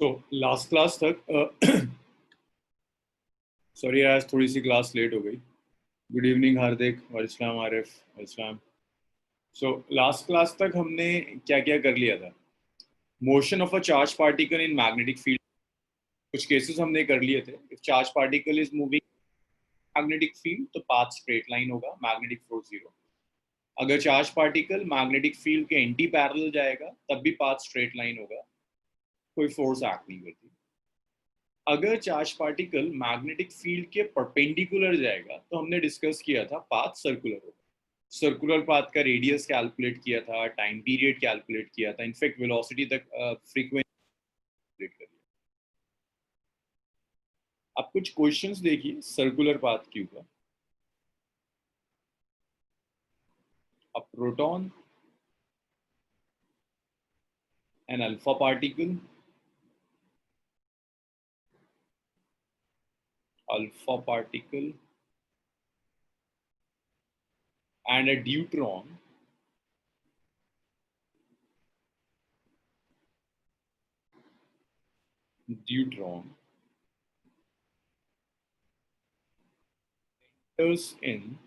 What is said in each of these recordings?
तो last class तक sorry आज थोड़ी सी क्लास लेट हो गई। गुड इवनिंग हार्दिक, वालेकुम आरिफ, वालेकुम। सो लास्ट क्लास तक हमने क्या क्या कर लिया था। Motion of a charge particle in magnetic field, कुछ केसेस हमने कर लिए थे। If charge particle is moving magnetic field तो पाथ स्ट्रेट लाइन होगा, मैग्नेटिक फोर्स जीरो। अगर चार्ज पार्टिकल मैग्नेटिक फील्ड के एंटी पैरेलल जाएगा तब भी पाथ स्ट्रेट लाइन होगा, कोई फोर्स एक्ट नहीं करती। अगर चार्ज पार्टिकल मैग्नेटिक फील्ड के परपेंडिकुलर जाएगा तो हमने डिस्कस किया था पाथ सर्कुलर होगा। सर्कुलर पाथ का रेडियस कैलकुलेट किया था, टाइम पीरियड कैलकुलेट किया था, इनफैक्ट वेलोसिटी तक फ्रीक्वेंसी कैलकुलेट कर लिया। अब कुछ क्वेश्चंस देखिए सर्कुलर पाथ के ऊपर। A proton, an alpha particle, and a deuteron enters in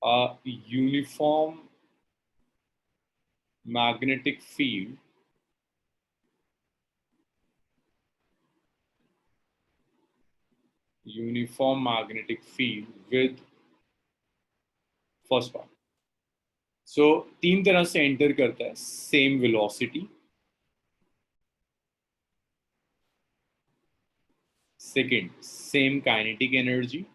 a uniform magnetic field with first part. So तीन तरह से एंटर करता है। Same velocity, second same kinetic energy,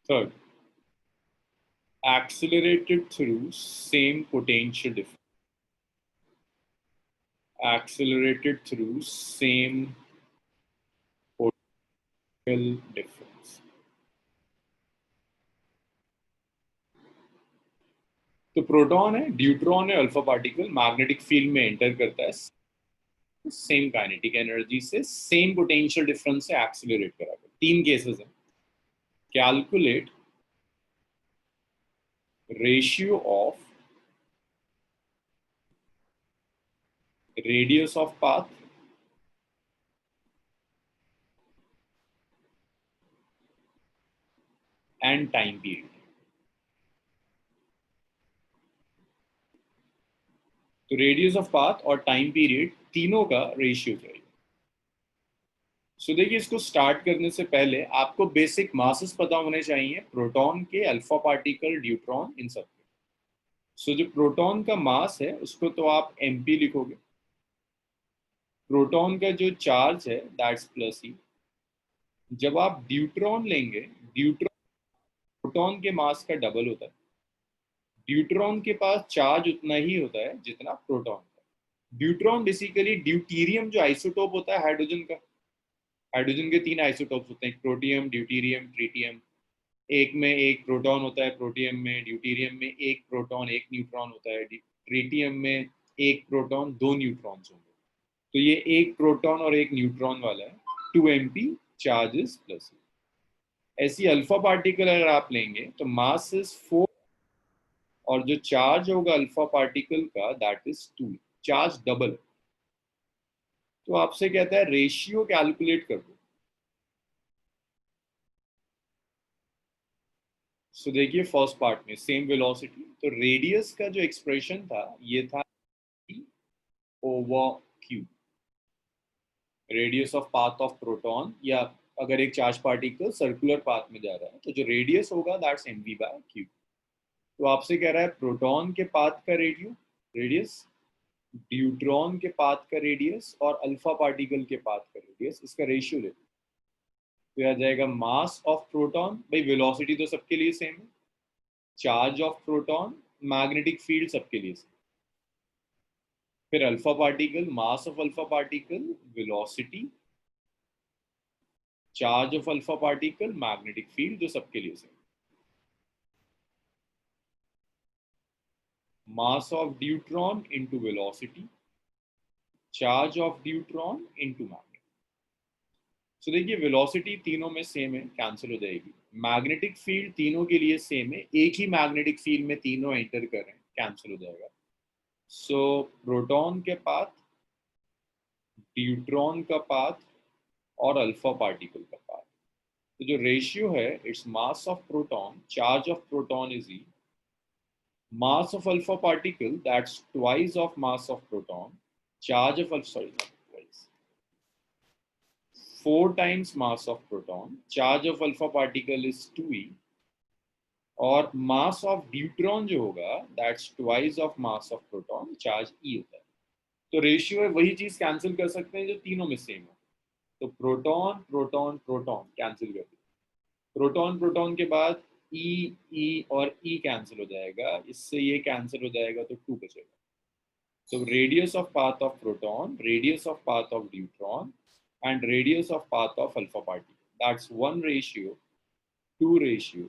third accelerated through same potential difference, तो proton है, deuteron है, alpha particle magnetic field में enter करता है, सेम काइनेटिक एनर्जी से, सेम पोटेंशियल डिफरेंस से एक्सेलरेट कराकर। तीन केसेस हैं। Calculate ratio of radius of path and time period. तो रेडियस ऑफ पाथ और टाइम पीरियड तीनों का रेशियो चाहिए। सो देखिए, इसको स्टार्ट करने से पहले आपको बेसिक मासेस पता होने चाहिए, प्रोटॉन के, अल्फा पार्टिकल, ड्यूट्रॉन, इन सब के। सो जो प्रोटॉन का मास है उसको तो आप mp लिखोगे। प्रोटॉन का जो चार्ज है दैट्स प्लस ई। जब आप ड्यूट्रॉन लेंगे, ड्यूट्रॉन प्रोटॉन के मास का डबल होता है। ड्यूट्रॉन के पास चार्ज उतना ही होता है जितना प्रोटॉन का। ड्यूट्रॉन बेसिकली ड्यूटीरियम जो आइसोटोप होता है हाइड्रोजन का, हाइड्रोजन के तीन आइसोटोप्स होते हैं, प्रोटियम, ड्यूटीरियम, ट्रिटियम। एक में एक प्रोटॉन होता है, प्रोटियम में। ड्यूटीरियम में एक प्रोटॉन एक न्यूट्रॉन होता है। ट्रिटियम में एक प्रोटॉन दो न्यूट्रॉन्स होंगे। तो ये एक प्रोटॉन और एक न्यूट्रॉन वाला है, 2mp चार्जेस प्लस। ऐसी अल्फा पार्टिकल अगर आप लेंगे तो मास इज 4 और जो चार्ज होगा अल्फा पार्टिकल का दैट इज 2, चार्ज डबल। तो आपसे कहता है रेशियो कैलकुलेट कर दो। सो देखिए फर्स्ट पार्ट में सेम वेलोसिटी, तो रेडियस का जो एक्सप्रेशन था ये था over Q, radius of path of proton, या अगर एक चार्ज पार्टिकल सर्कुलर पाथ में जा रहा है तो जो रेडियस होगा दैट्स mv बाय क्यू। तो आपसे कह रहा है प्रोटॉन के पाथ का रेडियस, ड्यूट्रॉन के पाथ का रेडियस और अल्फा पार्टिकल के पाथ का रेडियस, इसका रेशियो ले। तो आ जाएगा मास ऑफ प्रोटॉन, भाई वेलोसिटी तो सबके लिए सेम है, charge of proton, magnetic field सबके लिए सेम। फिर alpha particle, mass of alpha particle, velocity, charge of alpha particle, magnetic field जो सबके लिए same. Mass of deuteron into velocity, charge of deuteron into magnet. तो देखिए velocity तीनों में सेम है, कैंसिल हो जाएगी। मैग्नेटिक फील्ड तीनों के लिए सेम है, एक ही मैग्नेटिक फील्ड में तीनों एंटर कर रहे हैं, कैंसिल हो जाएगा। सो प्रोटॉन के पाथ, न्यूट्रॉन का पाथ और अल्फा पार्टिकल का पाथ। तो जो रेशियो है, its mass of proton, charge of proton is E, mass of alpha particle, that's twice of mass of proton, charge of alpha, sorry, not twice, 4 times mass of proton, charge of alpha particle is 2e, और mass of deuteron जो होगा that's twice of mass of proton, charge e होता है। तो ratio है, वही चीज cancel कर सकते हैं जो तीनों में सेम हो। तो प्रोटॉन प्रोटॉन प्रोटॉन कैंसिल कर दिया, प्रोटॉन प्रोटॉन के बाद ई ई और ई कैंसिल हो जाएगा, इससे ये कैंसिल हो जाएगा तो 2 बचेगा। So radius of path of proton, radius of path of neutron, and radius of path of alpha particle. That's 1 ratio, 2 ratio.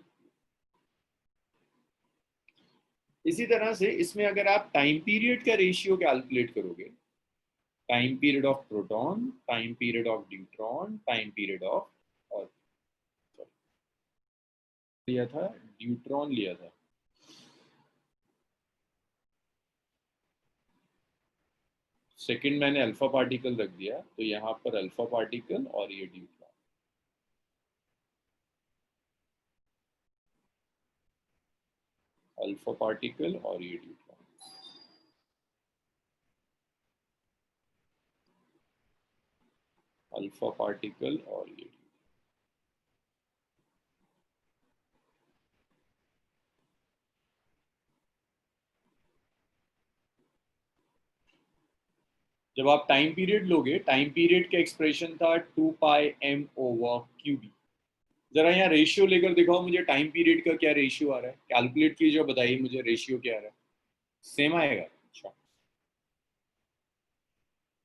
इसी तरह से इसमें अगर आप टाइम पीरियड का रेशियो कैलकुलेट करोगे, time period of proton, time period of neutron, time period of, और लिया था न्यूट्रॉन लिया था, सेकंड मैंने अल्फा पार्टिकल रख दिया, तो यहाँ पर अल्फा पार्टिकल और ये न्यूट्रॉन, अल्फा पार्टिकल और ये न्यूट्रॉन, अल्फा पार्टिकल और ये। जब आप टाइम पीरियड लोगे, टाइम पीरियड का एक्सप्रेशन था 2πm/क्यूबी। जरा यहाँ रेशियो लेकर दिखाओ मुझे, टाइम पीरियड का क्या रेशियो आ रहा है, कैलकुलेट कीजिए, बताइए मुझे रेशियो क्या आ रहा है। सेम आएगा, अच्छा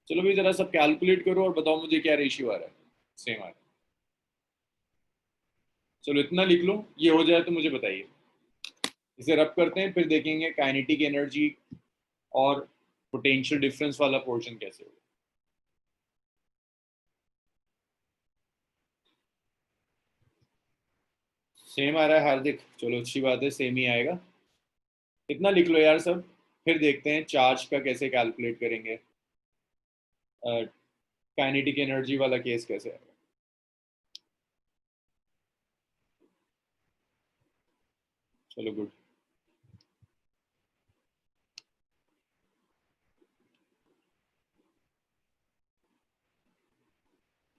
चलो भाई जरा सब कैलकुलेट करो और बताओ मुझे क्या रेशियो आ रहा है। सेम आ रहा है, चलो इतना लिख लो, ये हो जाए तो मुझे बताइए। इसे रब करते हैं, फिर देखेंगे काइनेटिक एनर्जी और पोटेंशियल डिफरेंस वाला पोर्शन कैसे होगा। सेम आ रहा है हार्दिक, चलो अच्छी बात है, सेम ही आएगा। इतना लिख लो यार सब, फिर देखते हैं चार्ज का कैसे कैलकुलेट करेंगे, काइनेटिक एनर्जी वाला केस कैसे आएगा। चलो गुड।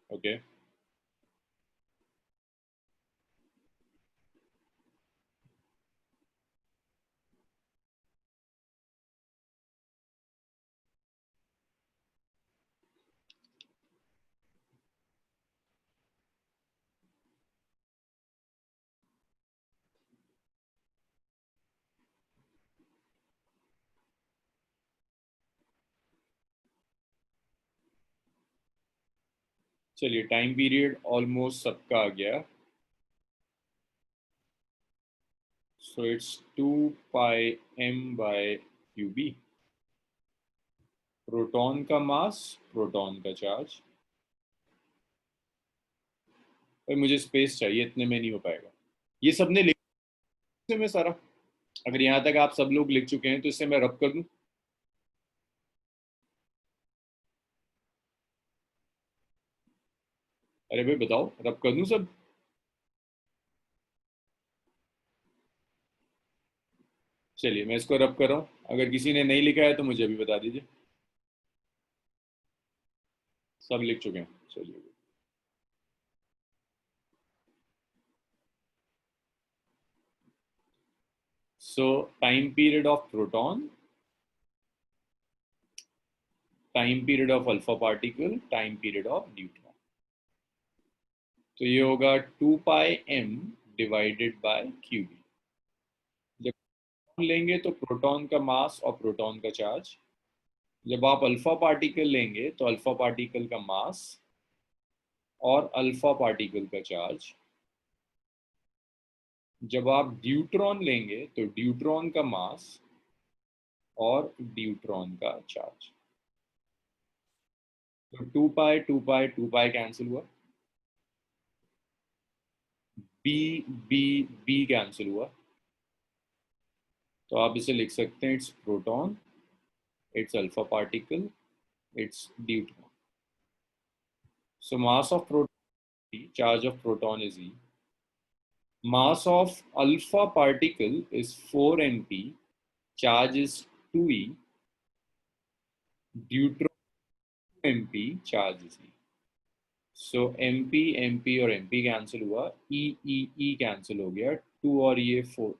ओके चलिए टाइम पीरियड ऑलमोस्ट सबका आ गया। सो इट्स 2πm/क्यूबी, प्रोटॉन का मास, प्रोटॉन का चार्ज। पर मुझे स्पेस चाहिए, इतने में नहीं हो पाएगा। ये सबने लिखे में सारा, अगर यहाँ तक आप सब लोग लिख चुके हैं तो इससे मैं रब कर दूं। अरे भाई बताओ, रब कर दूं सब। चलिए मैं इसको रब कर रहा हूँ, अगर किसी ने नहीं लिखा है तो मुझे अभी बता दीजिए। सब लिख चुके हैं, चलिए। सो time period of proton, time period of alpha particle, time period of neutron. तो ये होगा 2πm डिवाइडेड बाय क्यूबी। जब प्रोटॉन लेंगे तो प्रोटॉन का मास और प्रोटॉन का चार्ज, जब आप अल्फा पार्टिकल लेंगे तो अल्फा पार्टिकल का मास और अल्फा पार्टिकल का चार्ज, जब आप ड्यूट्रॉन लेंगे तो ड्यूट्रॉन का मास और ड्यूट्रॉन का चार्ज। तो 2π 2π 2π कैंसिल हुआ, बी बी बी कैंसिल हुआ, तो आप इसे लिख सकते हैं it's proton, it's alpha particle, it's deuteron. So mass of proton, charge of proton is E. Mass of alpha particle is 4 mp, charge is 2e, deuteron mp, charge is e. So mp mp और mp cancel हुआ, e cancel हो गया, 2 और ये 4.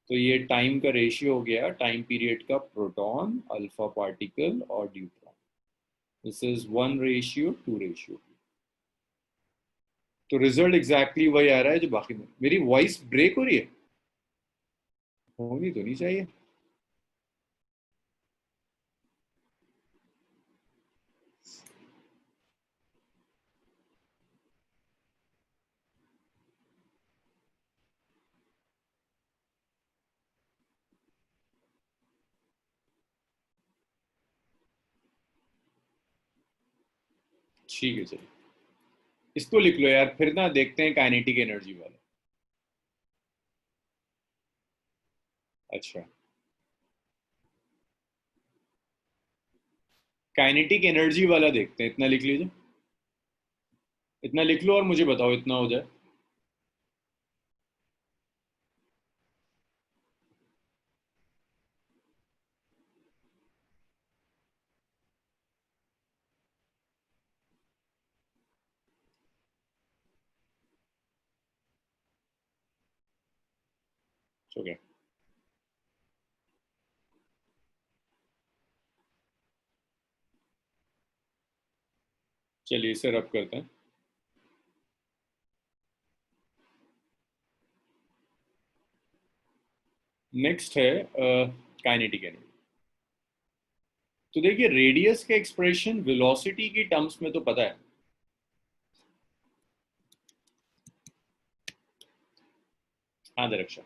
तो ये time का ratio हो गया, टाइम पीरियड का, प्रोटॉन, अल्फा पार्टिकल और ड्यूट्रॉन. This is 1:2. तो रिजल्ट एग्जैक्टली वही आ रहा है जो बाकी में. मेरी वॉइस ब्रेक हो रही है? होनी तो नहीं चाहिए. ठीक है चलिए, इसको लिख लो यार, फिर ना देखते हैं काइनेटिक एनर्जी वाला. अच्छा, काइनेटिक एनर्जी वाला देखते हैं, इतना लिख लीजिए. इतना लिख लो और मुझे बताओ, इतना हो जाए. ओके, चलिए इसे रब करते हैं. नेक्स्ट है काइनेटिक एनर्जी. तो देखिए, रेडियस के एक्सप्रेशन वेलोसिटी की टर्म्स में तो पता है. हाँ दरक्षा.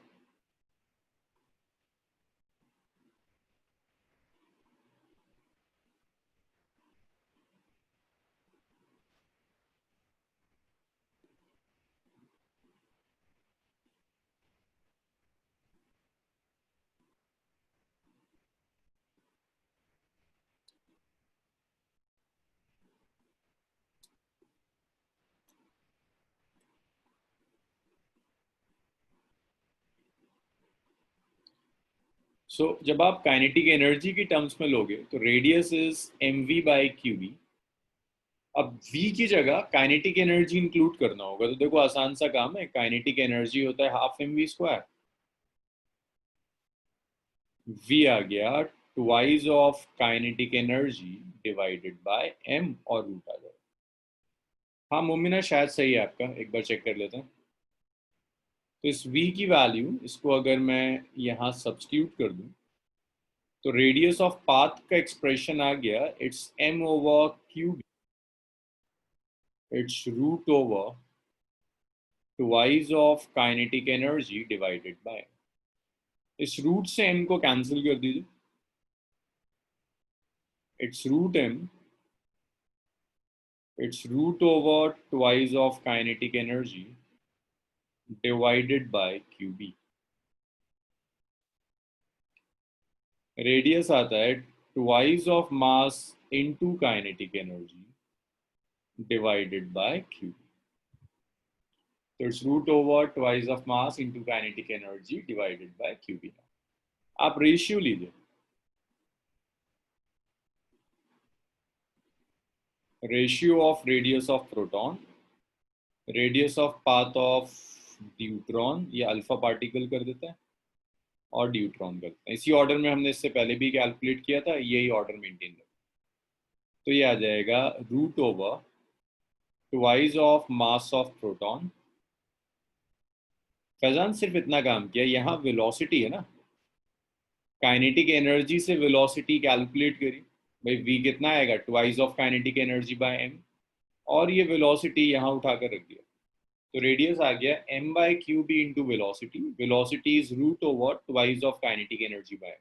सो जब आप काइनेटिक एनर्जी की टर्म्स में लोगे तो रेडियस इज mv/qb. अब v की जगह काइनेटिक एनर्जी इंक्लूड करना होगा, तो देखो आसान सा काम है. काइनेटिक एनर्जी होता है हाफ mv². v आ गया twice of kinetic energy divided bye m, और रूट आ जाएगा. हाँ मोमिना, शायद सही है आपका, एक बार चेक कर लेते हैं. तो इस v की वैल्यू, इसको अगर मैं यहाँ सब्स्टिट्यूट कर दूं, तो रेडियस ऑफ पाथ का एक्सप्रेशन आ गया, इट्स m/क्यूब, it's root over twice of kinetic energy divided by. इस रूट से m को कैंसिल कर दीजिए. It's root m, it's root over twice of kinetic energy divided by q B. Radius आता है twice of mass into kinetic energy divided by QB. तो it's root over twice of mass into kinetic energy divided by q B. आप ratio लीजिए. Ratio of radius of proton, radius of path of deuteron, ये alpha particle कर देता है, और deuteron करते हैं. इसी ऑर्डर में हमने इससे पहले भी कैलकुलेट किया था, यही ऑर्डर मेंटेन रखते. तो ये आ जाएगा root over twice of mass of proton. Faizan सिर्फ इतना काम किया, यहाँ वेलोसिटी है ना, काइनेटिक एनर्जी से वेलोसिटी कैलकुलेट करी. भाई वी कितना आएगा, twice of kinetic energy by m, और ये वेलोसिटी यहाँ उठाकर रख दिया. तो रेडियस आ गया m/क्यूब into velocity. Velocity is root over twice of kinetic energy by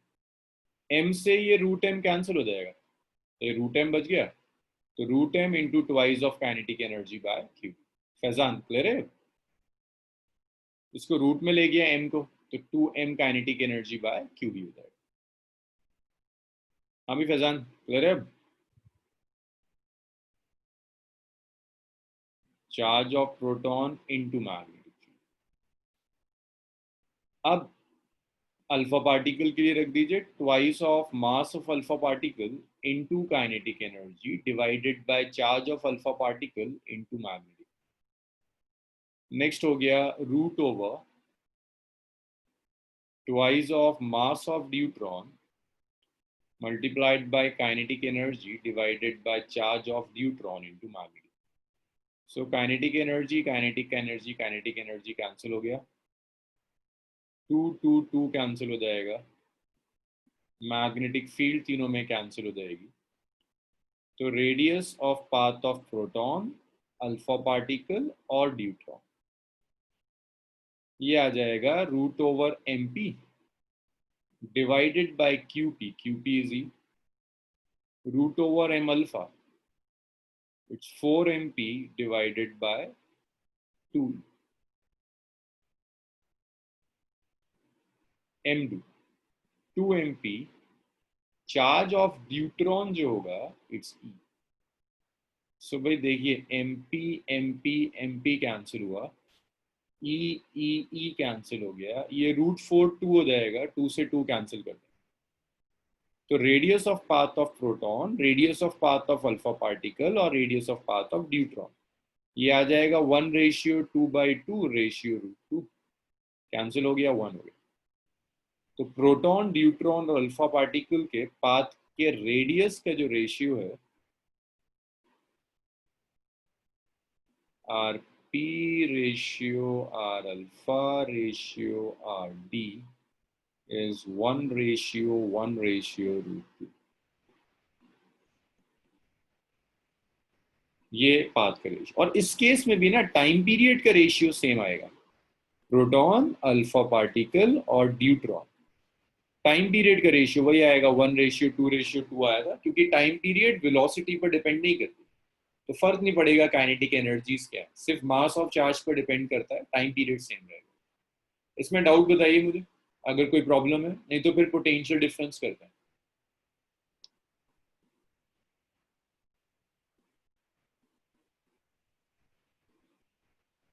m. से ये रूट m कैंसिल हो जाएगा, तो ये रूट m बच गया. तो root m into twice of kinetic energy by cube. Faizan clear है? इसको रूट में ले गया m को, तो 2m kinetic energy bye qb हो जाएगा। हाँ भी फैजान क्लियर है? Charge of proton into magnetic field. अब अल्फा पार्टिकल के लिए रख दीजिए twice of mass of alpha particle into kinetic energy divided by charge of alpha particle into magnetic. Next हो गया root over twice of mass of deuteron multiplied by kinetic energy divided by charge of neutron into magnetic। So kinetic energy cancel हो गया, 2 2 2 cancel हो जाएगा, magnetic field तीनों में cancel हो जाएगी। तो radius of path of proton, alpha particle और ड्यूट्रॉन ये आ जाएगा root over mp divided by qp, qp is e root over m alpha, it's 4mp divided by 2 m2, 2mp charge of deuteron जो होगा it's e। सो भाई देखिए mp mp mp cancel हुआ, e e e cancel हो गया, ये √4 2 हो जाएगा, 2 से 2 कैंसिल कर दें। तो radius of path of proton, radius of path of alpha particle और radius of path of deuteron ये आ जाएगा 1:2/2 रेशियो √2, कैंसिल हो गया, 1 हो गया। तो प्रोटॉन ड्यूट्रॉन और अल्फा पार्टिकल के पाथ के रेडियस का जो रेशियो है r p ratio r alpha ratio r d is 1:1/√2। ये पाथ का रेशियो, और इस केस में भी ना टाइम पीरियड का रेशियो सेम आएगा, प्रोटॉन अल्फा पार्टिकल और ड्यूट्रॉन टाइम पीरियड का रेशियो वही आएगा, 1:2/2 आया था, क्योंकि टाइम पीरियड वेलोसिटी पर डिपेंड नहीं करती, तो फर्क नहीं पड़ेगा काइनेटिक एनर्जीज क्या है, सिर्फ मास ऑफ चार्ज पर डिपेंड करता है, टाइम पीरियड सेम रहेगा। इसमें डाउट बताइए मुझे अगर कोई प्रॉब्लम है, नहीं तो फिर पोटेंशियल डिफरेंस करते हैं।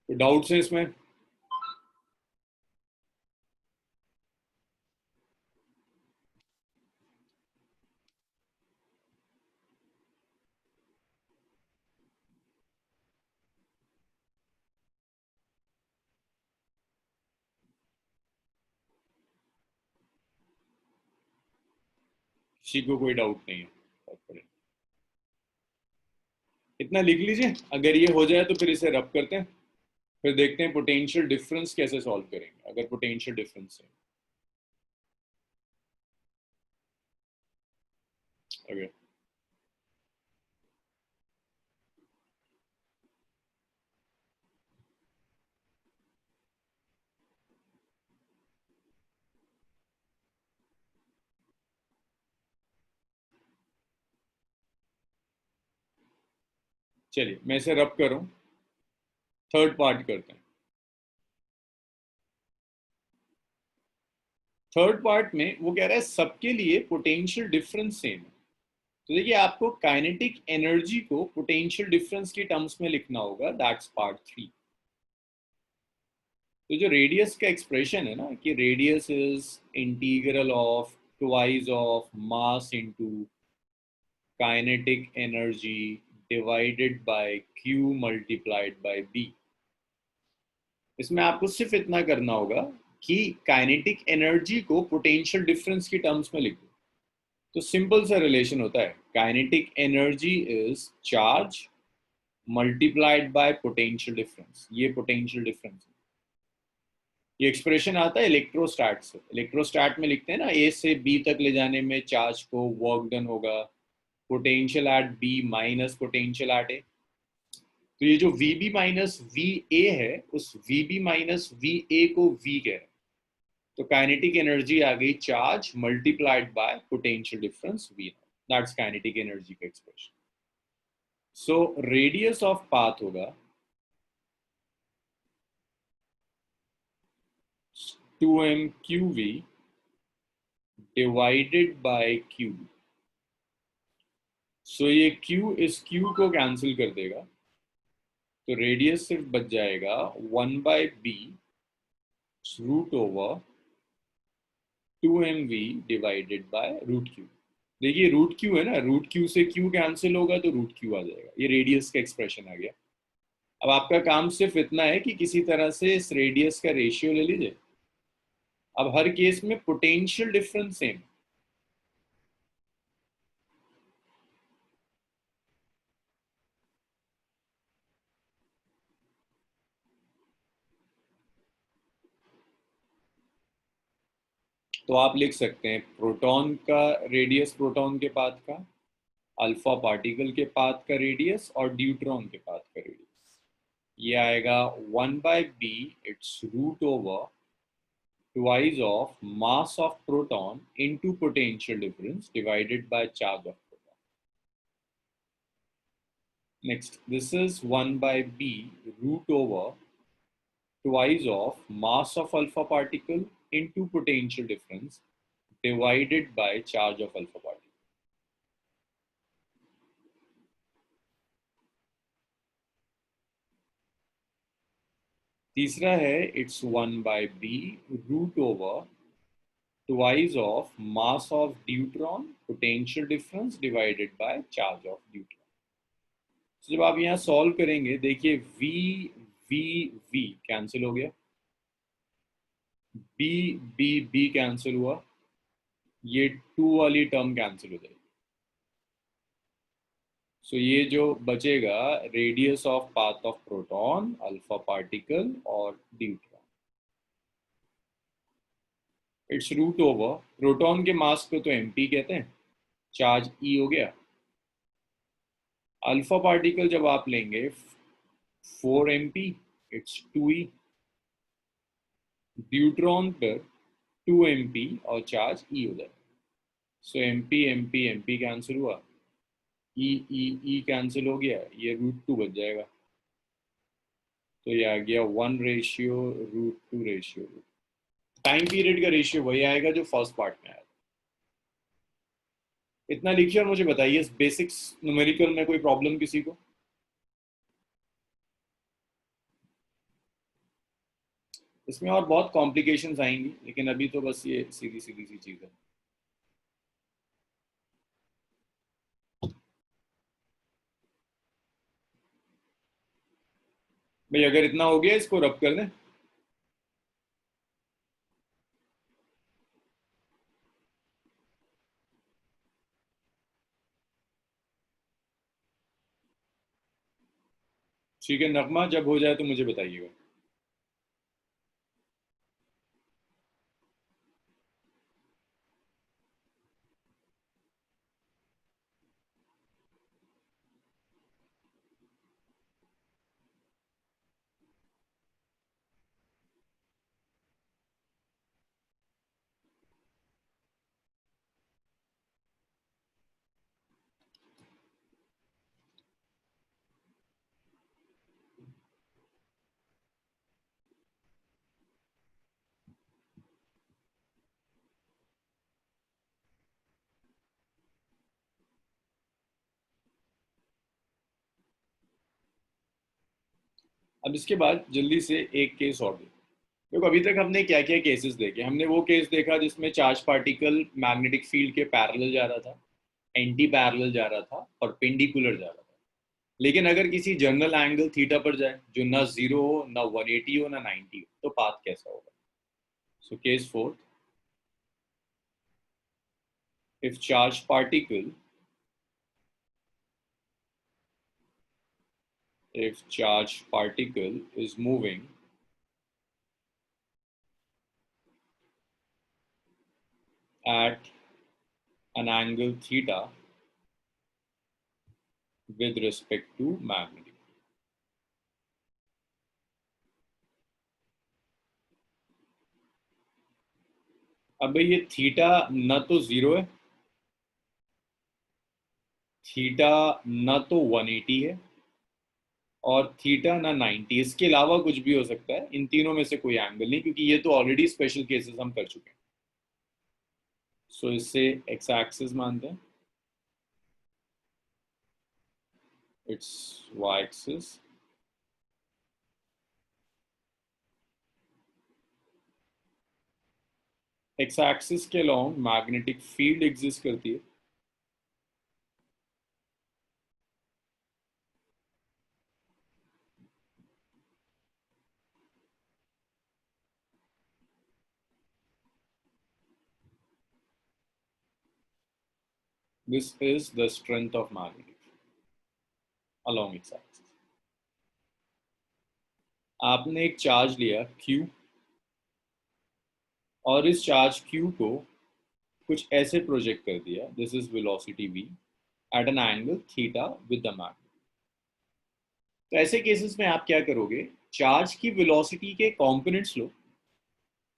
तो डाउट्स है इसमें? किसी को कोई डाउट नहीं है? इतना लिख लीजिए, अगर ये हो जाए तो फिर इसे रब करते हैं, फिर देखते हैं पोटेंशियल डिफरेंस कैसे सॉल्व करेंगे अगर पोटेंशियल डिफरेंस है। अगर चलिए मैं इसे रब कर रहा हूँ, थर्ड पार्ट करते हैं। थर्ड पार्ट में वो कह रहा है सबके लिए पोटेंशियल डिफरेंस सेम है। तो देखिए आपको काइनेटिक एनर्जी को पोटेंशियल डिफरेंस की टर्म्स में लिखना होगा, दैट्स पार्ट 3। तो जो रेडियस का एक्सप्रेशन है ना कि radius is integral of twice of mass into kinetic energy divided bye q multiplied by b, इसमें आपको सिर्फ इतना करना होगा कि काइनेटिक एनर्जी को पोटेंशियल डिफरेंस की टर्म्स में लिख दो। तो सिंपल सा रिलेशन होता है, kinetic energy is charge multiplied by potential difference, ये पोटेंशियल डिफरेंस है। ये एक्सप्रेशन आता है इलेक्ट्रोस्टैट से, इलेक्ट्रोस्टैट में लिखते हैं ना ए से बी तक ले जाने में चार्ज को वर्क डन होगा potential at B minus potential at A. तो ये जो VB माइनस VA है, उस VB माइनस VA को V कह रहे हैं। तो काइनेटिक एनर्जी आ गई charge multiplied by potential difference V, that's kinetic energy का expression. So radius of path होगा 2m/qv डिवाइडेड बाय q। सो ये q इस q को कैंसिल कर देगा, तो रेडियस सिर्फ बच जाएगा 1/b root over 2mv divided by root q. देखिए रूट क्यू है ना, रूट क्यू से क्यू कैंसिल होगा तो रूट क्यू आ जाएगा। ये रेडियस का एक्सप्रेशन आ गया। अब आपका काम सिर्फ इतना है कि किसी तरह से इस रेडियस का रेशियो ले लीजिए। अब हर केस में पोटेंशियल डिफरेंस सेम। तो आप लिख सकते हैं प्रोटॉन का रेडियस प्रोटॉन के पाथ का, अल्फा पार्टिकल के पाथ का रेडियस और ड्यूट्रॉन के पाथ का रेडियस। ये आएगा 1/b it's root over twice of mass of proton into potential difference divided by charge of proton. Next, this is 1/b root over twice of mass of alpha particle into potential difference divided by charge of alpha particle. तीसरा है it's 1/b root over twice of mass of deuteron potential difference divided by charge of deuteron. तो जब आप यहाँ solve करेंगे, देखिए v v v cancel हो गया, b b b कैंसिल हुआ, ये 2 वाली टर्म कैंसिल हो जाएगी। सो ये जो बचेगा radius of path of proton, alpha particle और deuteron. It's root over proton के मास को तो एमपी कहते हैं, चार्ज ई हो गया। अल्फा पार्टिकल जब आप लेंगे 4mp इट्स 2e। ड्यूट्रॉन पर 2mp और चार्ज ई हो जाएगा। सो mp mp mp कैंसिल हुआ, ई ई ई कैंसिल हो गया, ये √2 बच जाएगा। तो ये आ गया 1:√2 रेशियो। टाइम पीरियड का रेशियो वही आएगा जो फर्स्ट पार्ट में आया। इतना लिखिए और मुझे बताइए बेसिक्स न्यूमेरिकल में कोई प्रॉब्लम किसी को? इसमें और बहुत कॉम्प्लिकेशंस आएंगी, लेकिन अभी तो बस ये सीधी सीधी सी चीज है। भाई अगर इतना हो गया इसको रब कर दें। ठीक है नगमा, जब हो जाए तो मुझे बताइएगा। अब इसके बाद जल्दी से एक केस और देखो। देखो अभी तक हमने क्या क्या केसेस देखे। हमने वो केस देखा जिसमें चार्ज पार्टिकल मैग्नेटिक फील्ड के पैरेलल जा रहा था, एंटी पैरेलल जा रहा था, परपेंडिकुलर जा रहा था। लेकिन अगर किसी जनरल एंगल थीटा पर जाए जो ना 0 हो, ना 180 हो, ना 90 हो, तो पाथ कैसा होगा? So case fourth, if charge particle is moving at an angle theta with respect to magnetic. अब भाई ये थीटा न तो 0 है, थीटा न तो 180 है, और थीटा ना 90। इसके अलावा कुछ भी हो सकता है, इन तीनों में से कोई एंगल नहीं, क्योंकि ये तो ऑलरेडी स्पेशल केसेस हम कर चुके हैं। सो इससे एक्स एक्सिस मानते हैं, it's Y axis, X axis के अलोंग मैग्नेटिक फील्ड एग्जिस्ट करती है। This is the strength of magnetic along X axis. आपने एक चार्ज लिया Q, और इस चार्ज Q को कुछ ऐसे प्रोजेक्ट कर दिया, this is velocity v at an angle theta with the magnet. तो ऐसे केसेस में आप क्या करोगे, चार्ज की वेलोसिटी के कंपोनेंट्स लो,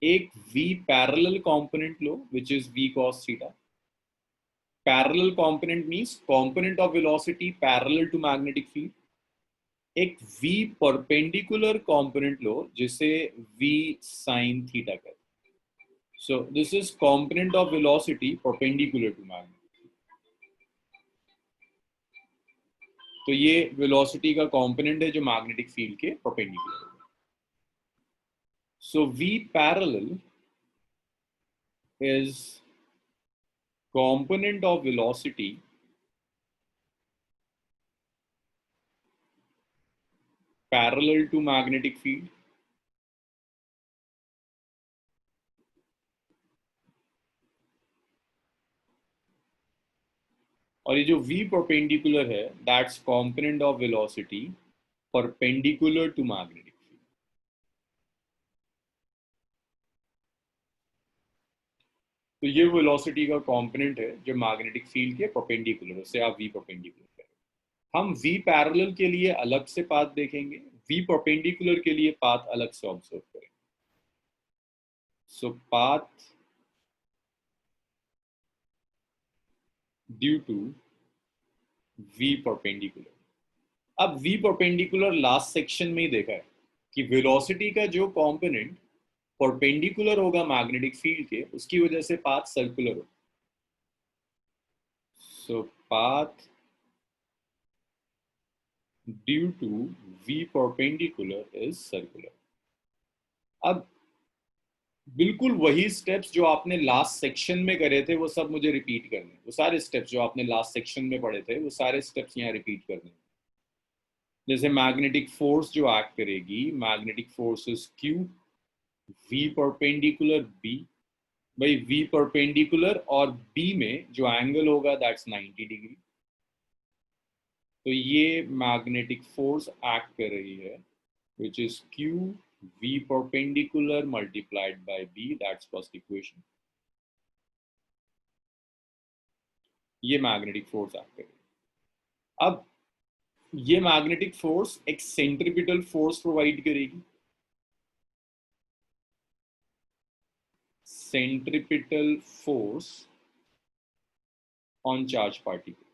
एक v पैरेलल कंपोनेंट लो which is v cos theta. Parallel component means component of velocity parallel to magnetic field. एक v परपेंडिकुलर कंपोनेंट लो जिसे v sin थीटा कहते हैं। So this is component of velocity perpendicular to magnet. तो ये velocity का component है जो magnetic field के perpendicular है। So V parallel is component of velocity parallel to magnetic field। और ये जो V perpendicular है, that's component of velocity perpendicular to magnetic field। तो ये वेलोसिटी का कंपोनेंट है जो मैग्नेटिक फील्ड के परपेंडिकुलर, उसे आप V परपेंडिकुलर करें। हम V पैरेलल के लिए अलग से पाथ देखेंगे, V परपेंडिकुलर के लिए पाथ अलग से ऑब्जर्व करेंगे। So path due to V perpendicular. अब V परपेंडिकुलर लास्ट सेक्शन में ही देखा है कि वेलोसिटी का जो कंपोनेंट परपेंडिकुलर होगा मैग्नेटिक फील्ड के, उसकी वजह से पाथ सर्कुलर हो। So path due to V perpendicular is circular. अब बिल्कुल वही स्टेप्स जो आपने लास्ट सेक्शन में करे थे वो सब मुझे रिपीट करने, वो सारे स्टेप्स जो आपने लास्ट सेक्शन में पढ़े थे वो सारे स्टेप्स यहाँ रिपीट करने। जैसे मैग्नेटिक फोर्स जो एक्ट करेगी, magnetic force is Q, V perpendicular B। भाई V परपेंडिकुलर और B में जो एंगल होगा दैट्स 90 डिग्री। तो ये मैग्नेटिक फोर्स एक्ट कर रही है which is Q V perpendicular multiplied by B, that's first equation। ये मैग्नेटिक फोर्स एक्ट कर रही है। अब ये मैग्नेटिक फोर्स एक सेंट्रीपिटल फोर्स प्रोवाइड करेगी, centripetal force on charge particle.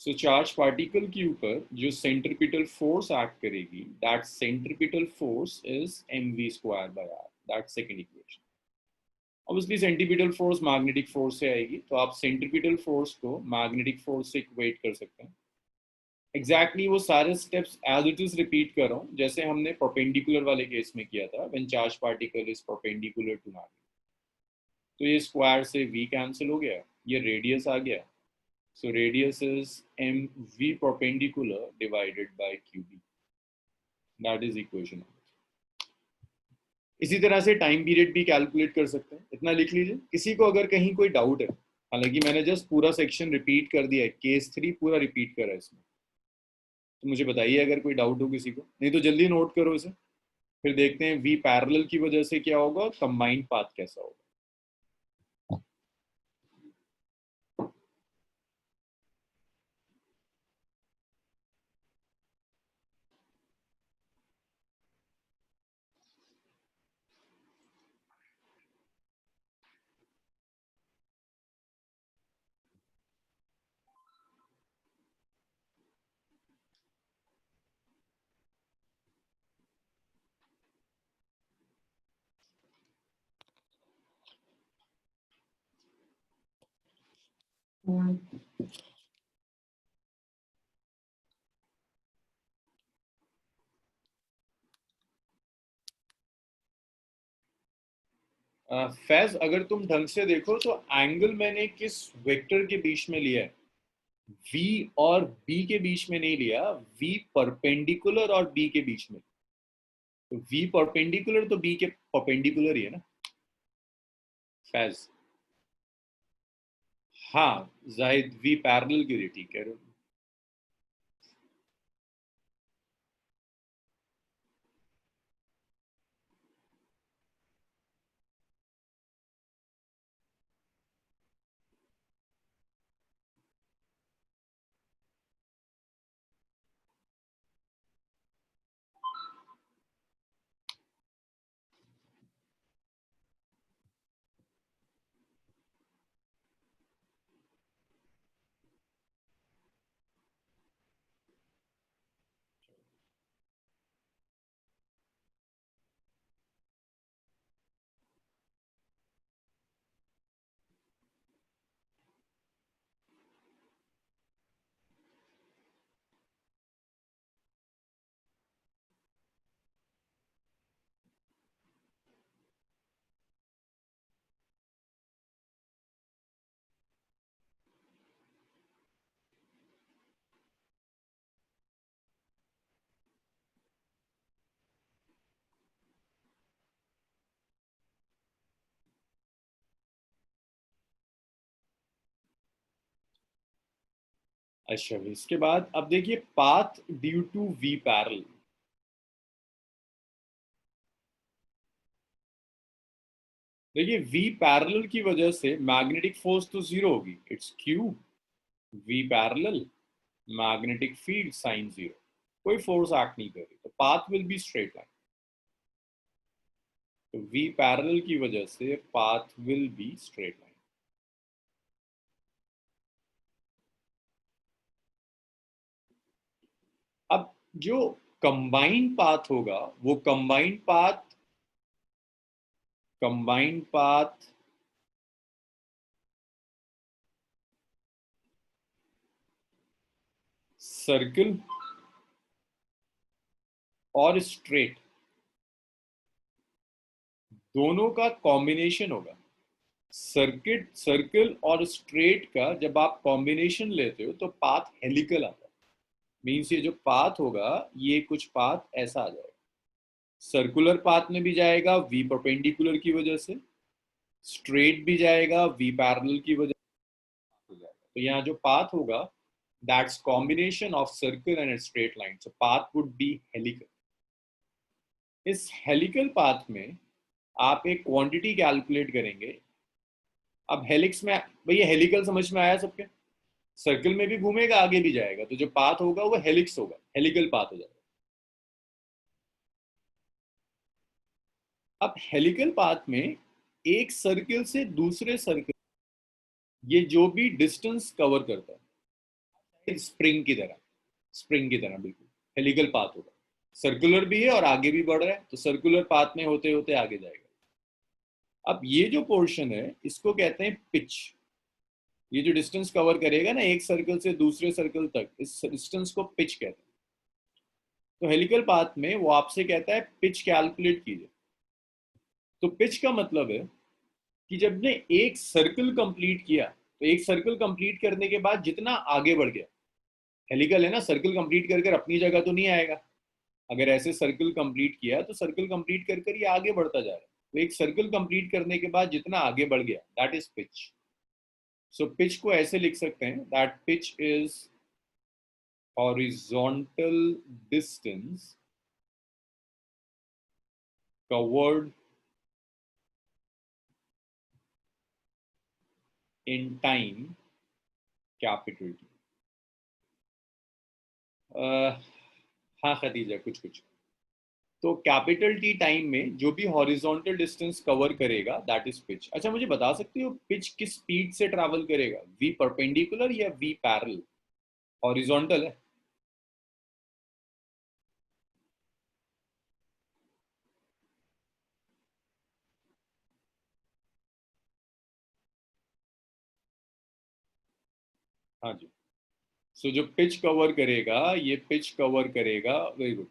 So charge particle के ऊपर जो सेंट्रीपिटल फोर्स एक्ट करेगी, that centripetal force is mv square by r, that second equation. Obviously centripetal force magnetic force से आएगी, तो आप सेंट्रीपिटल फोर्स को मैग्नेटिक फोर्स से इक्वेट कर सकते हैं। एग्जैक्टली वो सारे steps as it is repeat कर रहा हूँ जैसे हमने परपेंडिकुलर वाले केस में किया था, when charge particle is perpendicular to magnet. तो ये स्क्वायर से v कैंसिल हो गया, ये रेडियस आ गया। So radius is mv perpendicular divided by qb, that is equation. इसी तरह से टाइम पीरियड भी कैलकुलेट कर सकते हैं, इतना लिख लीजिए। किसी को अगर कहीं कोई डाउट है, हालांकि मैंने जस्ट पूरा सेक्शन रिपीट कर दिया है, केस 3 पूरा रिपीट करा है इसमें, तो मुझे बताइए अगर कोई डाउट हो किसी को, नहीं तो जल्दी नोट करो इसे, फिर देखते हैं V पैरेलल की वजह से क्या होगा, कंबाइंड पाथ कैसा होगा। फैज, अगर तुम ढंग से देखो तो एंगल मैंने किस वेक्टर के बीच में लिया है? v और b के बीच में नहीं लिया, v परपेंडिकुलर और b के बीच में। तो v परपेंडिकुलर तो b के परपेंडिकुलर ही है ना फैज। हाँ जाहिद, v पैरेलल के लिए ठीक है। अच्छा, इसके बाद अब देखिए path due to v parallel. देखिए v पैरेलल की वजह से मैग्नेटिक फोर्स तो जीरो होगी, it's Q v parallel, magnetic field sine zero, कोई फोर्स एक्ट नहीं कर रही, तो path will be straight line. तो v पैरेलल की वजह से path will be straight line. अब जो कंबाइंड पाथ होगा वो कंबाइंड पाथ सर्किल और स्ट्रेट दोनों का कॉम्बिनेशन होगा। सर्किल और स्ट्रेट का जब आप कॉम्बिनेशन लेते हो तो पाथ हेलिकल आता है। मीन्स ये जो पाथ होगा ये कुछ पाथ ऐसा आ जाएगा, सर्कुलर पाथ में भी जाएगा वी परपेंडिकुलर की वजह से, स्ट्रेट भी जाएगा वी पैरेलल की वजह से हो जाएगा। तो यहाँ जो पाथ होगा that's combination of circle and straight line, so path would be helical. इस हेलिकल पाथ में आप एक क्वांटिटी कैलकुलेट करेंगे। अब हेलिक्स में भैया हेलिकल समझ में आया सबके? सर्कल में भी घूमेगा आगे भी जाएगा, तो जो पाथ होगा वो हेलिक्स होगा, हेलिकल पाथ हो जाएगा। अब हेलिकल पाथ में एक सर्किल से दूसरे सर्किल ये जो भी डिस्टेंस कवर करता है स्प्रिंग की तरह बिल्कुल हेलिकल पाथ होगा। सर्कुलर भी है और आगे भी बढ़ रहा है, तो सर्कुलर पाथ में होते होते आगे जाएगा। अब ये जो पोर्शन है इसको कहते हैं पिच। ये जो डिस्टेंस कवर करेगा ना एक सर्कल से दूसरे सर्कल तक, इस डिस्टेंस को पिच कहते हैं। तो हेलिकल पाथ में वो आपसे कहता है पिच कैलकुलेट कीजिए। तो पिच का मतलब है कि जब ने एक सर्कल कंप्लीट किया, तो एक सर्कल कंप्लीट करने के बाद जितना आगे बढ़ गया, हेलिकल है ना, सर्कल कंप्लीट कर कर अपनी जगह तो नहीं आएगा। अगर ऐसे सर्कल कंप्लीट किया तो सर्कल कंप्लीट कर कर ये आगे बढ़ता जा रहा है। तो एक सर्कल कंप्लीट करने के बाद जितना आगे बढ़ गया that is pitch. So pitch को ऐसे लिख सकते हैं that pitch is horizontal distance covered in time capital T। हाँ खदीजा, कुछ कुछ तो कैपिटल टी टाइम में जो भी हॉरिजॉन्टल डिस्टेंस कवर करेगा दैट इज पिच। अच्छा मुझे बता सकते हो पिच किस स्पीड से ट्रैवल करेगा, वी परपेंडिकुलर या वी पैरेलल? हॉरिजॉन्टल है। हाँ जी। सो जो पिच कवर करेगा, ये पिच कवर करेगा, वेरी गुड,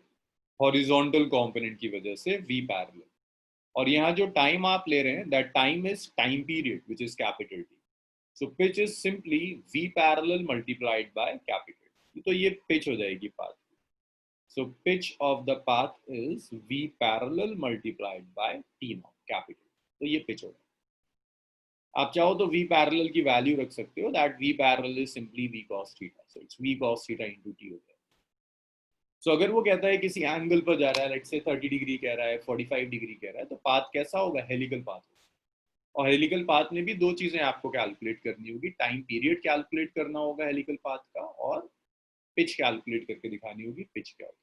हॉरिजॉन्टल कंपोनेंट की वजह से वी पैरेलल। और यहाँ जो टाइम आप ले रहे हैं, that time is time period which is capital T. So pitch is simply V parallel multiplied by capital T. तो ये पिच हो जाएगी path. So pitch of the path is V parallel multiplied by T not capital. तो ये pitch हो जाएगा। आप चाहो तो v पैरेलल की वैल्यू रख सकते हो, that v parallel is simply v cos theta, so it's v cos theta into t हो जाएगा। सो अगर वो कहता है किसी एंगल पर जा रहा है, लेट्स से 30 डिग्री कह रहा है, 45 डिग्री कह रहा है, तो पाथ कैसा होगा? Helical path. और हेलिकल पाथ में भी दो चीजें आपको कैलकुलेट करनी होगी, टाइम पीरियड कैलकुलेट करना होगा हेलिकल पाथ का, और पिच कैलकुलेट करके दिखानी होगी पिच क्या होगी।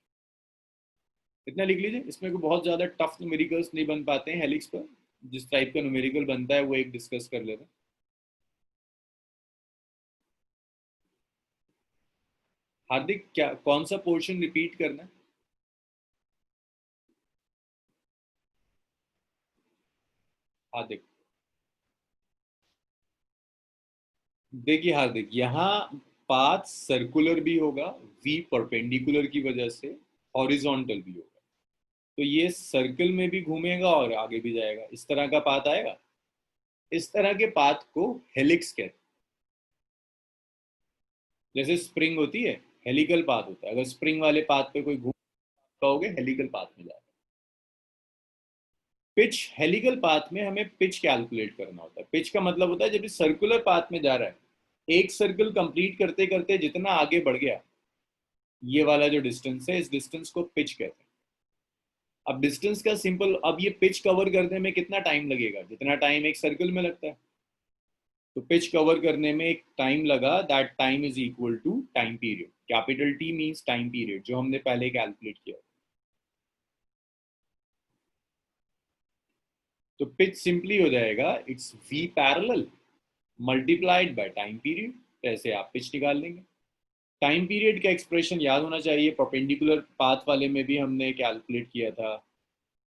इतना लिख लीजिए, इसमें कोई बहुत ज्यादा टफ न्यूमेरिकल्स नहीं बन पाते हैं हेलिक्स पर। जिस टाइप का न्यूमेरिकल बनता है वो एक डिस्कस कर लेते हैं। हार्दिक, क्या कौन सा पोर्शन रिपीट करना है? हार्दिक, देखिए हार्दिक, यहाँ पाथ सर्कुलर भी होगा, वी परपेंडिकुलर की वजह से, हॉरिजॉन्टल भी होगा। तो ये सर्कल में भी घूमेगा और आगे भी जाएगा, इस तरह का पाथ आएगा। इस तरह के पाथ को हेलिक्स कहते हैं। जैसे स्प्रिंग होती है, हेलिकल पाथ होता है। अगर स्प्रिंग वाले पाथ पे कोई घूम, कहोगे हेलिकल पाथ में जाएगा। पिच, हेलिकल पाथ में हमें पिच कैलकुलेट करना होता है। पिच का मतलब होता है जब इस सर्कुलर पाथ में जा रहा है, एक सर्कल कंप्लीट करते करते जितना आगे बढ़ गया, ये वाला जो डिस्टेंस है, इस डिस्टेंस को पिच कहते हैं। अब डिस्टेंस का सिंपल, अब ये पिच कवर करने में कितना टाइम लगेगा? जितना टाइम एक सर्कल में लगता है। तो पिच कवर करने में एक टाइम लगा, that time is equal to time period. Capital T means time period, जो हमने पहले कैलकुलेट किया। तो पिच सिंपली हो जाएगा, it's V parallel multiplied by time period. ऐसे आप पिच निकाल लेंगे। टाइम पीरियड का एक्सप्रेशन याद होना चाहिए, परपेंडिकुलर पाथ वाले में भी हमने कैलकुलेट किया था,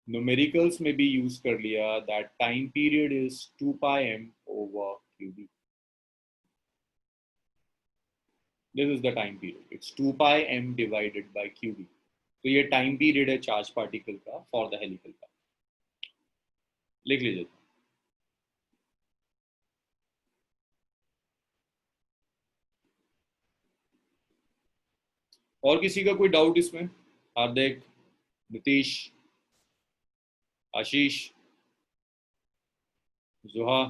न्यूमेरिकल्स में भी यूज कर लिया, that time period is 2 πm over QB. This is the time period, it's 2 πm divided by QB. तो ये टाइम पीरियड है चार्ज पार्टिकल का फॉर द हेलिकल का। लिख लीजिए। और किसी का कोई डाउट इसमें? हार्दिक, नीतीश, आशीष, जुहा,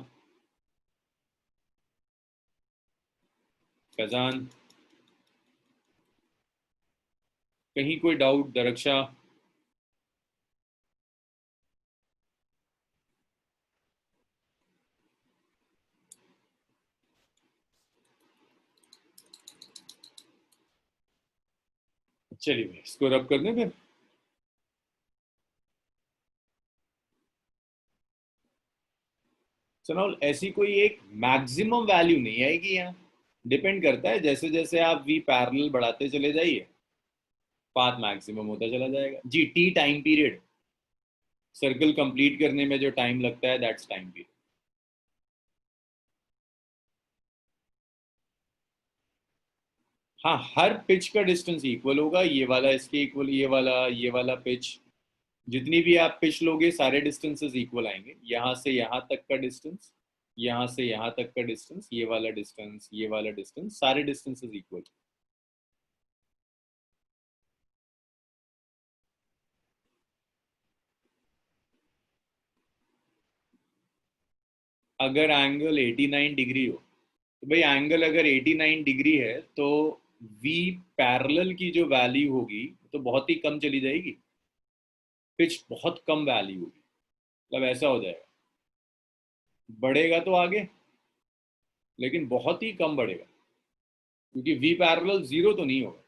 फैजान, कहीं कोई डाउट? दरक्षा, चलिए भाई इसको रब कर दें फिर। सनौल, ऐसी कोई एक मैक्सिमम वैल्यू नहीं आएगी यहाँ। डिपेंड करता है, जैसे जैसे आप वी पैरेलल बढ़ाते चले जाइए, पाथ मैक्सिमम होता चला जाएगा। जी, T time period, circle complete करने में जो टाइम लगता है, दैट्स टाइम पीरियड। हाँ, हर पिच का डिस्टेंस इक्वल होगा, ये वाला इसके इक्वल, ये वाला पिच, जितनी भी आप पिच लोगे सारे डिस्टेंसेस इक्वल आएंगे। यहाँ से यहाँ तक का डिस्टेंस, यहाँ से यहाँ तक का डिस्टेंस, ये वाला डिस्टेंस, ये वाला डिस्टेंस, सारे डिस्टेंसेस इक्वल। अगर एंगल 89 डिग्री हो, तो भाई एंगल अगर 89 डिग्री है, तो वी पैरेलल की जो वैल्यू होगी तो बहुत ही कम चली जाएगी, पिच बहुत कम वैल्यू होगी। मतलब ऐसा हो जाएगा, बढ़ेगा तो आगे, लेकिन बहुत ही कम बढ़ेगा, क्योंकि वी पैरेलल जीरो तो नहीं होगा।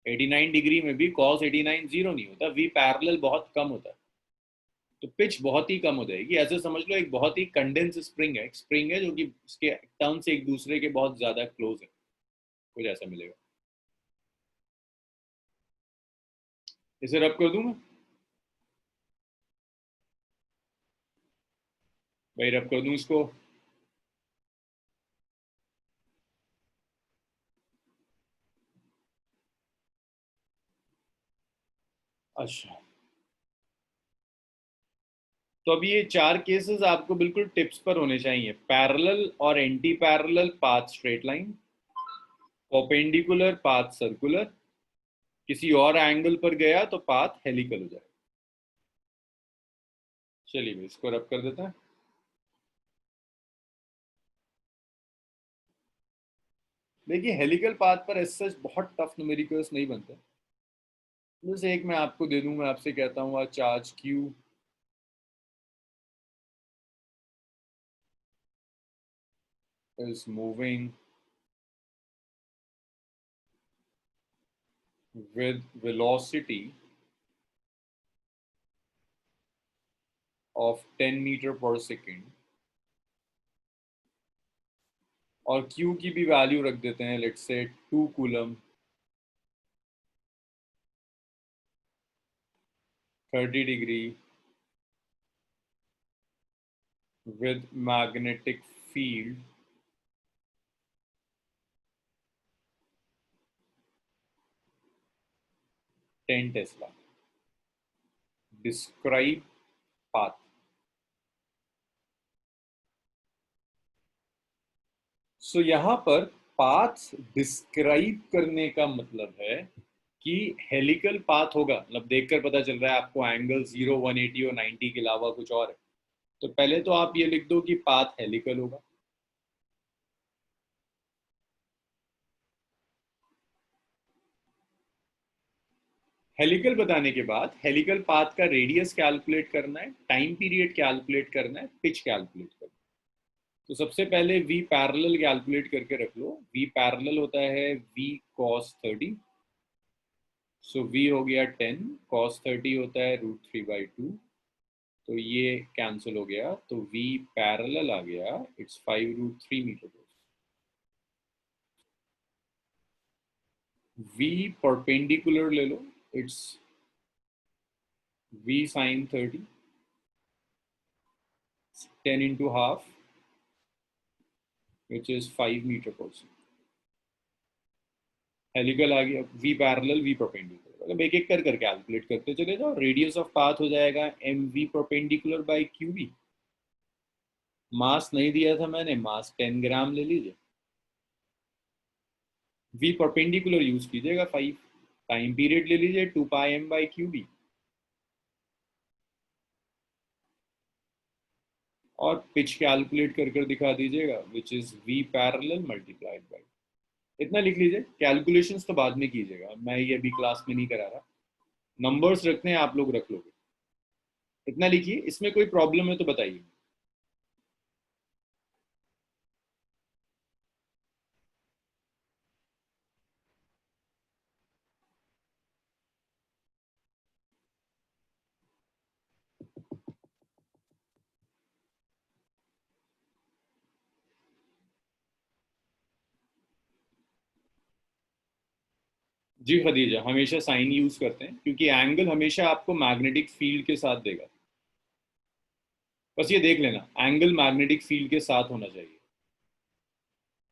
89 डिग्री में भी कॉस 89 जीरो नहीं होता, वी पैरेलल बहुत कम होता है। तो पिच बहुत ही कम हो जाएगी। ऐसे समझ लो, एक बहुत ही कंडेंस स्प्रिंग है, एक स्प्रिंग है जो कि उसके टर्म्स एक दूसरे के बहुत ज्यादा क्लोज है, कुछ ऐसा मिलेगा। इसे रब कर दूं मैं? भाई रब कर दूं इसको? अच्छा, तो अभी ये चार केसेस आपको बिल्कुल टिप्स पर होने चाहिए। पैरेलल और anti parallel path straight line, perpendicular path circular, किसी और एंगल पर गया तो पाथ हेलिकल हो जाएगा। चलिए मैं इसको रब कर देता है। देखिए हेलिकल पाथ पर एज सच बहुत टफ न्यूमेरिकल्स नहीं बनते। जैसे एक मैं आपको दे दूं, मैं आपसे कहता हूँ charge Q is moving with velocity of 10 meter per second, और Q की भी वैल्यू रख देते हैं, let's say 2 coulomb, 30 degree with magnetic field 10 tesla. Describe path. So यहाँ पर पाथ डिस्क्राइब करने का मतलब है कि हेलिकल पाथ होगा, मतलब देखकर पता चल रहा है आपको एंगल 0, 180 और 90 के अलावा कुछ और है, तो पहले तो आप ये लिख दो कि पाथ हेलिकल होगा। हेलिकल बताने के बाद हेलिकल पाथ का रेडियस कैलकुलेट करना है, टाइम पीरियड कैलकुलेट करना है, पिच कैलकुलेट करना है। तो सबसे पहले वी पैरेलल कैलकुलेट करके रख लो। वी पैरेलल होता है वी कॉस 30। सो वी हो गया 10, कॉस 30 होता है √3/2, तो ये कैंसिल हो गया, तो वी पैरेलल आ गया, इट्स 5√3 मीटर। वी परपेंडिकुलर ले लो, it's V sine 30, 10 into half, which is 5 metre per second. Helical आ गया, वी पैरेलल वी परपेंडिकुलर, मतलब एक एक कर कैलकुलेट करते चले जाओ। रेडियस ऑफ पाथ हो जाएगा M V perpendicular by Q V. Mass नहीं दिया था मैंने, मास 10 ग्राम ले लीजिए। वी परपेंडिकुलर यूज कीजिएगा 5। टाइम पीरियड ले लीजिए 2πm/क्यूबी, और पिच कैलकुलेट कर दिखा दीजिएगा, which is V parallel multiplied by. इतना लिख लीजिए, कैलकुलेशंस तो बाद में कीजिएगा, मैं ये अभी क्लास में नहीं करा रहा। नंबर्स रखने हैं, आप लोग रख लोगे। इतना लिखिए, इसमें कोई प्रॉब्लम है तो बताइए। जी खदीजा, हमेशा साइन यूज करते हैं क्योंकि एंगल हमेशा आपको मैग्नेटिक फील्ड के साथ देगा। बस ये देख लेना, एंगल मैग्नेटिक फील्ड के साथ होना चाहिए।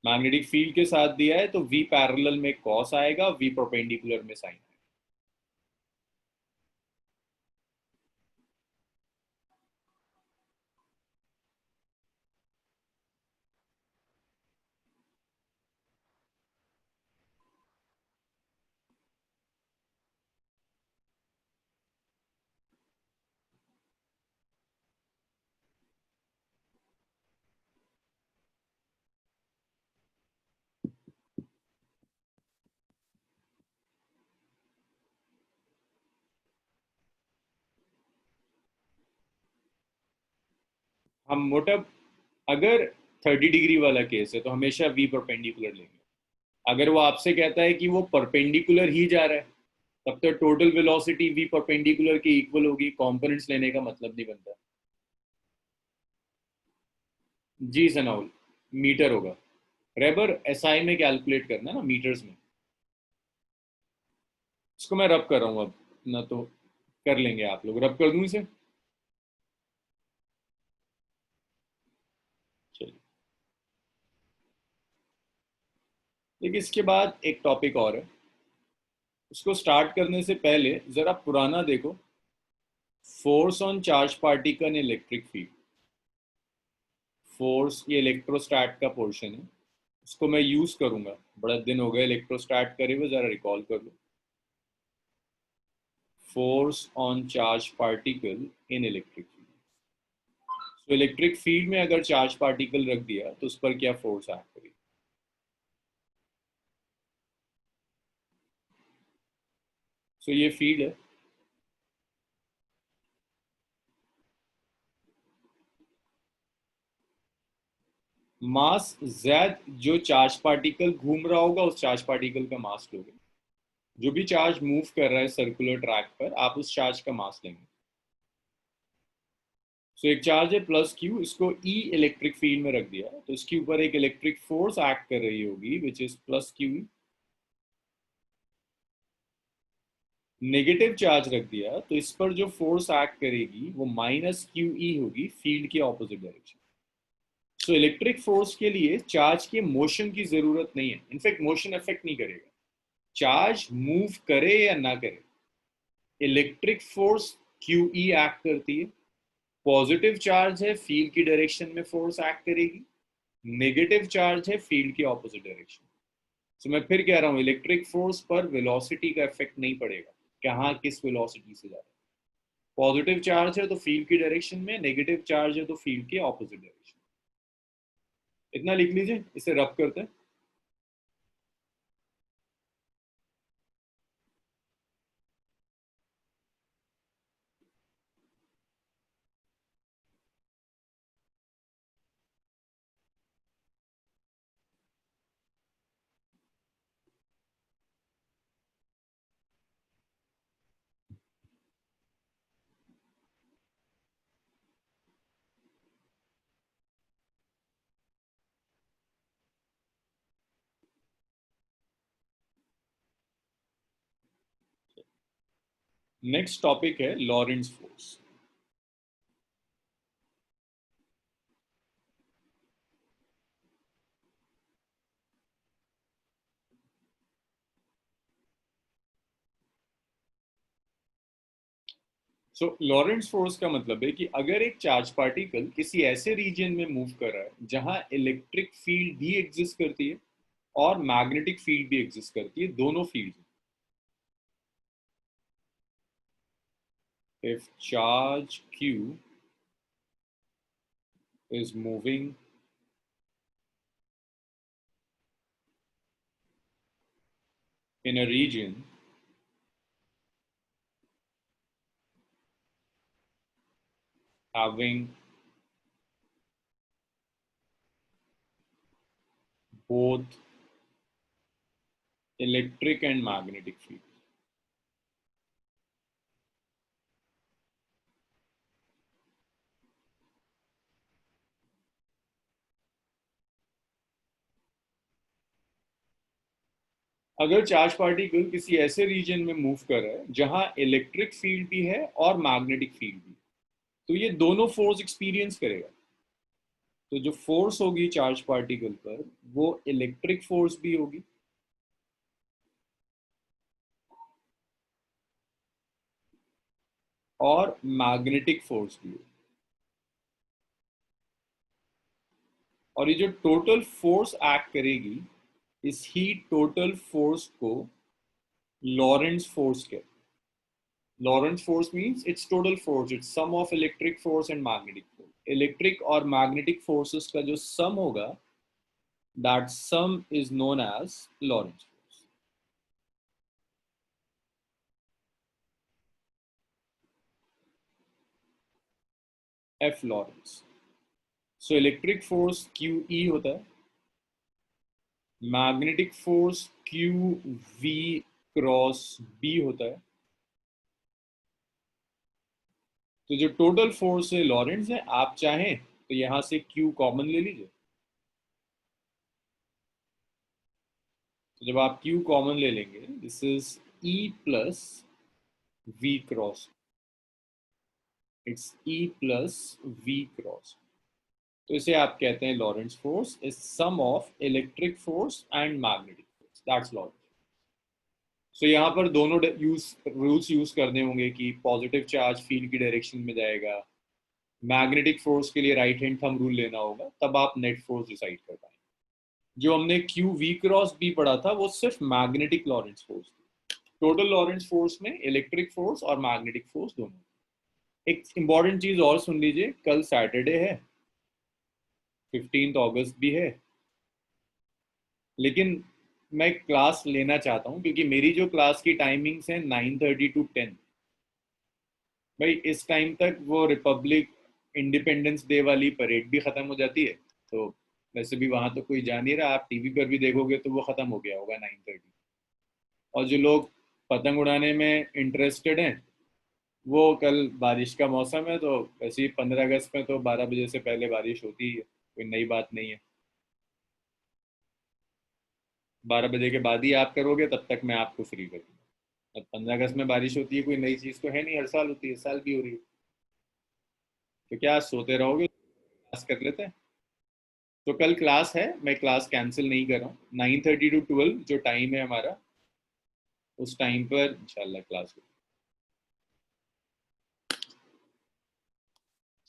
मैग्नेटिक फील्ड के साथ दिया है तो वी पैरेलल में कॉस आएगा, वी परपेंडिकुलर में साइन। हम मोटा, अगर 30 डिग्री वाला केस है तो हमेशा वी परपेंडिकुलर लेंगे। अगर वो आपसे कहता है कि वो परपेंडिकुलर ही जा रहा है, तब तो टोटल वेलोसिटी वी परपेंडिकुलर के इक्वल होगी, कंपोनेंट्स लेने का मतलब नहीं बनता। जी सनाउल, मीटर होगा। रेबर एसआई में कैलकुलेट करना ना, मीटर्स में। इसको मैं रब कर रहा हूँ अब, ना तो कर लेंगे आप लोग, रब कर दूं इसे। चलिए, देखिए इसके बाद एक टॉपिक और है, उसको स्टार्ट करने से पहले जरा पुराना देखो, force on charge particle in electric field. Force ये इलेक्ट्रोस्टैट का पोर्शन है, उसको मैं यूज करूंगा। बड़ा दिन हो गए इलेक्ट्रोस्टैट करे हुए, जरा रिकॉल कर लो। Force on charge particle in electric field. तो इलेक्ट्रिक फील्ड में अगर चार्ज पार्टिकल रख दिया तो उस पर क्या फोर्स एक्ट करेगी? सो ये फील्ड है। मास जेड, जो चार्ज पार्टिकल घूम रहा होगा उस चार्ज पार्टिकल का मास लोगे। जो भी चार्ज मूव कर रहा है सर्कुलर ट्रैक पर, आप उस चार्ज का मास लेंगे। सो एक चार्ज है प्लस क्यू, इसको ई इलेक्ट्रिक फील्ड में रख दिया तो इसके ऊपर एक इलेक्ट्रिक फोर्स एक्ट कर रही होगी which is plus Q. Negative charge रख दिया तो इस पर जो फोर्स एक्ट करेगी वो माइनस क्यू ई होगी, फील्ड के ऑपोजिट डायरेक्शन। सो इलेक्ट्रिक फोर्स के लिए चार्ज के मोशन की जरूरत नहीं है, इनफैक्ट मोशन इफेक्ट नहीं करेगा। चार्ज मूव करे या ना करे, इलेक्ट्रिक फोर्स क्यू ई एक्ट करती है। पॉजिटिव चार्ज है, फील्ड की डायरेक्शन में फोर्स एक्ट करेगी। नेगेटिव चार्ज है, फील्ड के ऑपोजिट डायरेक्शन। तो मैं फिर कह रहा हूं, इलेक्ट्रिक फोर्स पर वेलोसिटी का इफेक्ट नहीं पड़ेगा, कहाँ किस वेलोसिटी से जा रहा है। पॉजिटिव चार्ज है तो फील्ड की डायरेक्शन में, नेगेटिव चार्ज है तो फील्ड के ऑपोजिट डायरेक्शन। इतना लिख लीजिए, इसे रब करते हैं। नेक्स्ट टॉपिक है लॉरेंट्ज फोर्स। सो लॉरेंट्ज फोर्स का मतलब है कि अगर एक चार्ज पार्टिकल किसी ऐसे रीजन में मूव कर रहा है जहां इलेक्ट्रिक फील्ड भी एग्जिस्ट करती है और मैग्नेटिक फील्ड भी एग्जिस्ट करती है, दोनों field. If charge q is moving in a region having both electric and magnetic field, अगर चार्ज पार्टिकल किसी ऐसे रीजन में मूव कर रहा है जहां इलेक्ट्रिक फील्ड भी है और मैग्नेटिक फील्ड भी, तो ये दोनों फोर्स एक्सपीरियंस करेगा। तो जो फोर्स होगी चार्ज पार्टिकल पर वो इलेक्ट्रिक फोर्स भी होगी और मैग्नेटिक फोर्स भी होगी। और ये जो टोटल फोर्स एक्ट करेगी, इस ही टोटल फोर्स को लॉरेंट्ज फोर्स कहते हैं। Lorentz force means it's total force, it's sum of electric force and magnetic force. Electric और मैग्नेटिक फोर्सेस का जो सम होगा, that sum is known as Lorentz force. F Lorentz. So electric force Q E होता है, magnetic force Q V cross B होता है। तो जो टोटल फोर्स है लॉरेंट्ज है, आप चाहें तो यहां से क्यू कॉमन ले लीजिए। तो जब आप क्यू कॉमन ले लेंगे, this is E plus V cross, it's E plus V cross. तो इसे आप कहते हैं Lorentz force is sum of electric force and magnetic force, that's Lorentz. So यहाँ पर दोनों रूल्स यूज करने होंगे कि पॉजिटिव चार्ज फील्ड की डायरेक्शन में जाएगा, मैग्नेटिक फोर्स के लिए राइट हैंड थंब रूल लेना होगा, तब आप नेट फोर्स डिसाइड कर पाएंगे। जो हमने क्यू वी क्रॉस बी पढ़ा था वो सिर्फ मैग्नेटिक लॉरेंस फोर्स थी। टोटल लॉरेंस फोर्स में इलेक्ट्रिक फोर्स और मैग्नेटिक फोर्स दोनों। एक इंपॉर्टेंट चीज और सुन लीजिए, कल सैटरडे है, 15 अगस्त भी है, लेकिन मैं क्लास लेना चाहता हूँ क्योंकि मेरी जो क्लास की टाइमिंग्स है 9:30 to 10। भाई इस टाइम तक वो रिपब्लिक इंडिपेंडेंस डे वाली परेड भी खत्म हो जाती है, तो वैसे भी वहां तो कोई जा नहीं रहा, आप टीवी पर भी देखोगे तो वो खत्म हो गया होगा 9:30। और जो लोग पतंग उड़ाने में इंटरेस्टेड हैं, वो कल बारिश का मौसम है, तो वैसे ही 15 अगस्त में तो 12 बजे से पहले बारिश होती है, कोई नई बात नहीं है। 12 बजे के बाद ही आप करोगे, तब तक मैं आपको फ्री कर दूंगा। अब 15 अगस्त में बारिश होती है, कोई नई चीज तो है नहीं, हर साल होती है, इस साल भी हो रही है। तो क्या आज सोते रहोगे, क्लास कर लेते हैं। तो कल क्लास है, मैं क्लास कैंसिल नहीं कर रहा हूँ, 9:30 to 12 जो टाइम है हमारा, उस टाइम पर इंशाल्लाह क्लास हो।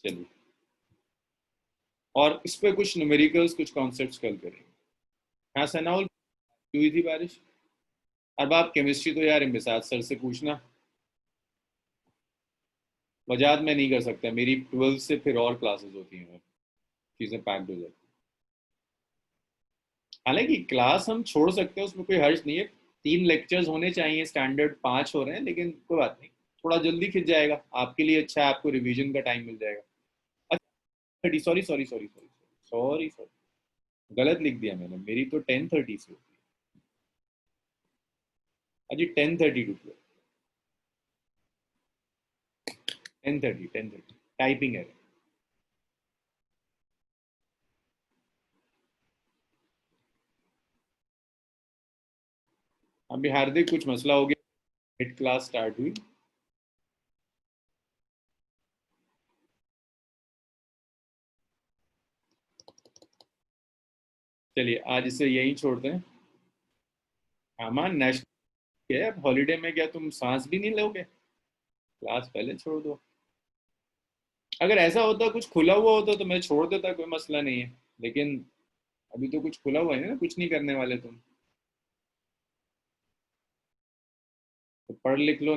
चलिए, और इस पे कुछ न्यूमेरिकल्स, कुछ कॉन्सेप्ट्स कल करेंगे। हाँ सनाउल, हुई थी बारिश। अब आप केमिस्ट्री तो यार इम्तिसाज सर से पूछना, वजाहत में नहीं कर सकता, मेरी 12 से फिर और क्लासेस होती हैं, चीज़ें पैक्ड हो जाती हैं। हालांकि क्लास हम छोड़ सकते हैं, उसमें कोई हर्ज नहीं है, 3 लेक्चर्स होने चाहिए, स्टैंडर्ड 5 हो रहे हैं, लेकिन कोई बात नहीं, थोड़ा जल्दी खिंच जाएगा, आपके लिए अच्छा है, आपको रिवीजन का टाइम मिल जाएगा। अच्छा, sorry sorry sorry sorry sorry sorry, गलत लिख दिया मैंने, मेरी तो 10:30 से होती है। अजी 10:30 to 12, 10:30 टाइपिंग है। अभी हार्दिक कुछ मसला हो गया, मिड क्लास स्टार्ट हुई। चलिए आज इसे यहीं छोड़ते हैं। अमान नेशनल है, अब हॉलीडे में क्या तुम सांस भी नहीं लोगे, क्लास पहले छोड़ दो। अगर ऐसा होता कुछ खुला हुआ होता तो मैं छोड़ देता, कोई मसला नहीं है, लेकिन अभी तो कुछ खुला हुआ है ना, कुछ नहीं करने वाले तुम, तो पढ़ लिख लो।